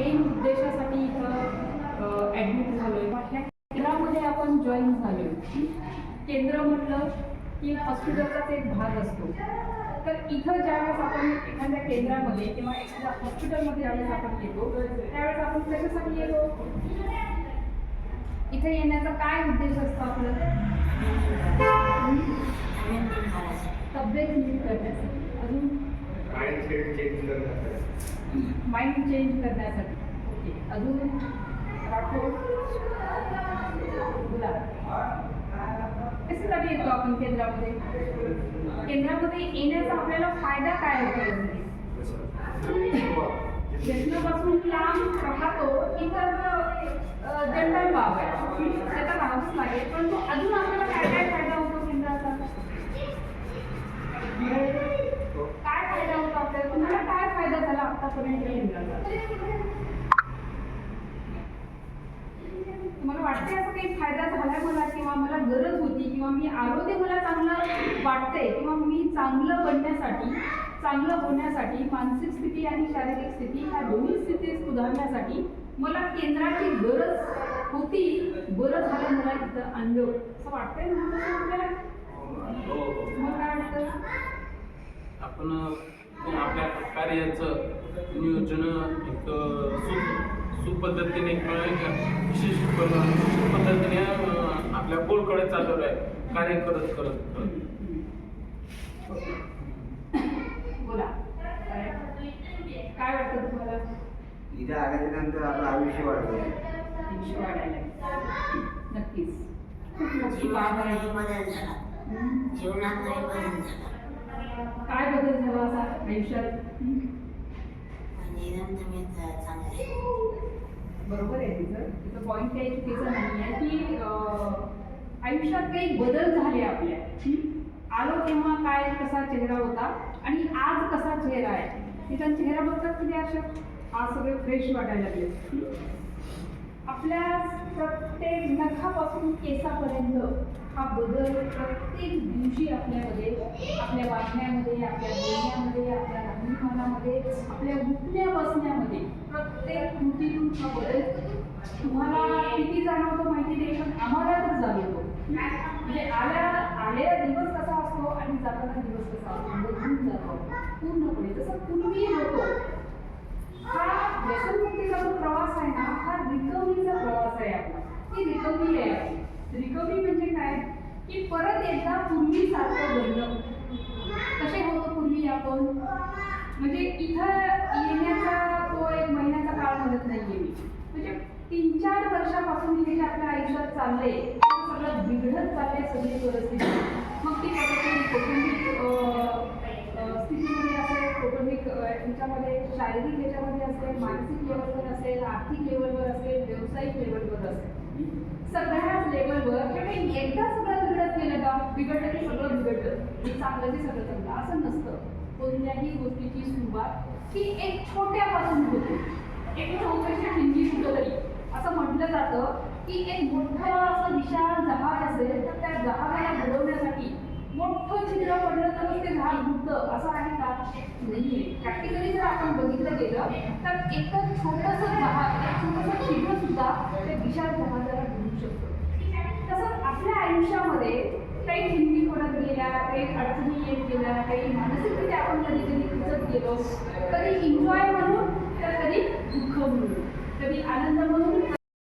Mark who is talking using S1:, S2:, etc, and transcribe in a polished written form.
S1: Main उद्देशासाठी इथं admit झालोय. ह्या केंद्रामध्ये आपण जॉईन झालोय. केंद्र म्हटलं की हॉस्पिटलचाच एक भाग असतो. तर इथं ज्यावेळेस आपण एखाद्या केंद्रामध्ये किंवा एखाद्या हॉस्पिटलमध्ये ज्यावेळेस आपण येतो त्यावेळेस आपण कशासाठी येतो? इथे येण्याचा काय उद्देश असतो आपला? तब्येत नीट करण्यासाठी. अजून माइंड चेंज करण्यासाठी. ओके. अजून राठोड बोला. कशासाठी येतो आपण केंद्रामध्ये? केंद्रामध्ये येण्याचा आपल्याला फायदा काय होतो? व्यसनापासून लांब राहतो इतर जनरल बाब आहे, त्याचा राहावंच लागेल. परंतु अजून आपल्याला काय काय फायदा होतो केंद्राचा? काय फायदा होतो आपल्याला? तुम्हाला काय फायदा झाला आतापर्यंत केंद्राचा? तुम्हाला वाटते असं काही फायदा झाला मला, किंवा मला गरज होती, किंवा मी आलो ते मला चांगलं वाटतंय, किंवा मी चांगलं बनण्यासाठी, चांगलं होण्यासाठी मानसिक स्थिती आणि शारीरिक स्थिती ह्या दोन्ही स्थिती सुधारण्यासाठी मला केंद्राची गरज होती, बरं झालं मला इथं आणलं असं वाटतंय ना आपल्याला? मग काय वाटतं?
S2: आपण आपल्या कार्याचं नियोजन एक सुपद्धतीने किंवा एक विशेष पद्धतीने आपल्या गोलकडे चालवलं आहे कार्य करत करत करत.
S1: बोला काय वाटतं तुम्हाला?
S3: इथे आल्यानंतर आपलं आयुष्य वाढतं.
S1: आयुष्य वाढायला नक्कीच खूप मोठी बाब आहे.
S4: जीवनात
S1: काय बदल झाला असा आयुष्यात? बरोबर आहे तिचं पॉईंट काही चुकीचं नाही आहे की आयुष्यात काही बदल झाले आपल्या. आलो तेव्हा काय कसा चेहरा होता आणि आज कसा चेहरा आहे. तिचा चेहरा बघतात किती अशा आज सगळे फ्रेश वाटायला लागले. आपल्या प्रत्येक नखापासून केसापर्यंत हा बदल प्रत्येक दिवशी आपल्यामध्ये, आपल्या वागण्यामध्ये, आपल्या बोलण्यामध्ये, आपल्या राहणीमानामध्ये, आपल्या उठण्या बसण्यामध्ये प्रत्येक कृतीतून हा बदल तुम्हाला किती जाणवतो माहिती नाही, पण आम्हाला तर जाणवतो. म्हणजे आलेला दिवस कसा असतो आणि जाताना दिवस कसा असतो बदलून जातो पूर्णपणे. जसं पूर्वी होतो हा व्यसनमुक्तीचा जो प्रवास आहे ना, हा रिकव्हरीचा प्रवास आहे आपला. ही रिकव्हरी आहे आपली. रिकव्हरी म्हणजे काय की परत एकदा पूर्वीसारखं बनणं. कसे होतं पूर्वी आपण? म्हणजे इथं येण्याचा तो एक महिन्याचा काळ म्हणत नाही आहे मी. म्हणजे 3-4 वर्षापासून हे जे आपल्या आयुष्यात चाललंय सगळं बिघडत चाललंय सगळी परिस्थिती. मग ती कौटुंबिक स्थितीमध्ये असेल, कौटुंबिक ह्याच्यामध्ये, शारीरिक ह्याच्यामध्ये असेल, मानसिक लेवलवर असेल, आर्थिक लेवलवर असेल, व्यावसायिक लेवलवर असेल, सगळ्याच लेवलवर म्हणजे एकदा सगळं बिघडत गेलं का बिघडलं की सगळं बिघडलं, चांगलं की सगळं चांगलं असं नसतं. कोणत्याही गोष्टीची सुरुवात ही एक छोट्यापासून होते. एक छोटीशी ठिणगी कुठं तरी असं म्हटलं जातं की एक मोठं असं विशाल जहाज असेल तर त्या जहाजाला बुडवण्यासाठी मोठं छिद्र पडलं तरच ते जहाज बुडतं असं आहे का? नाहीये. प्रॅक्टिकली जर आपण बघितलं गेलं तर एक छोटंसं जहाज, एक छोटंसं छिद्र सुद्धा ते विशाल जहाजाला बुडवू शकतं. तसंच आपल्या आयुष्यामध्ये काही ठिणगी पडत गेल्या, काही अडचणी येत गेल्या, काही मानसिकरित्या आपण कधी कधी खचत गेलो, कधी एन्जॉय म्हणून तर कधी दुःख म्हणून, कधी आनंद म्हणून.